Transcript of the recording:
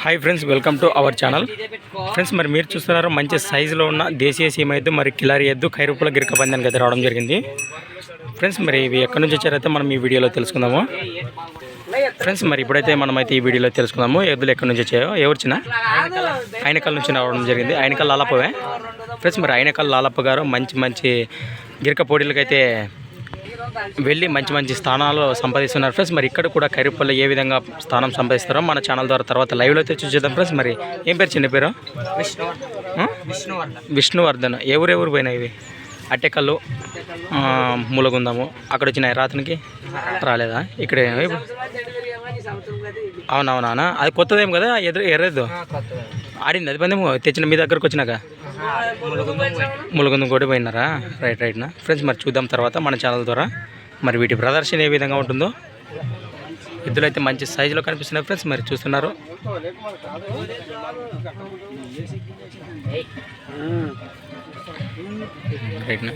Hi friends, welcome to our channel. Friends, మరి మీరు చూస్తున్నారు మంచి సైజులో ఉన్న దేశీయ సీమ ఎద్దు మరి కిలారి ఎద్దు ఖైరూపుల గిరిక పందానికి అయితే రావడం జరిగింది. ఫ్రెండ్స్, మరి ఇవి ఎక్కడి నుంచి వచ్చారైతే మనం ఈ వీడియోలో తెలుసుకుందాము. ఫ్రెండ్స్, మరి ఇప్పుడైతే మనమైతే ఈ వీడియోలో తెలుసుకుందాము ఎద్దులు ఎక్కడి నుంచి వచ్చాయో. ఎవరిచిన ఆయనకల్ నుంచి రావడం జరిగింది. ఆయనకల్ లాలప్పవే. ఫ్రెండ్స్, మరి ఆయనకల్ లాలప్ప గారు మంచి గిరిక పోటీలకైతే వెళ్ళి మంచి స్థానాలు సంపాదిస్తున్నారు. ఫ్రెండ్స్, మరి ఇక్కడ కూడా ఖైరూపుల్లో ఏ విధంగా స్థానం సంపాదిస్తారో మన ఛానల్ ద్వారా తర్వాత లైవ్లో అయితే చూసేద్దాం. ఫ్రెండ్స్, మరి ఏం పేరు చిన్న పేరు? విష్ణువర్ధన్. ఎవరు పోయినా ఇవి? అట్టెకల్లు, మూలగుందాము అక్కడ వచ్చినాయి. రాత్రికి రాలేదా? ఇక్కడే అవునవునా? అది కొత్తదేం కదా ఎర్రదు ఆడింది. అది పందేమో తెచ్చిన మీ దగ్గరకు వచ్చినాక ములుగుందం కూడా పోయినారా? రైట్నా. ఫ్రెండ్స్, మరి చూద్దాం తర్వాత మన ఛానల్ ద్వారా మరి వీటి ప్రదర్శన ఏ విధంగా ఉంటుందో. ఎద్దులు అయితే మంచి సైజులో కనిపిస్తున్నాయి. ఫ్రెండ్స్, మరి చూస్తున్నారు. రైట్నా.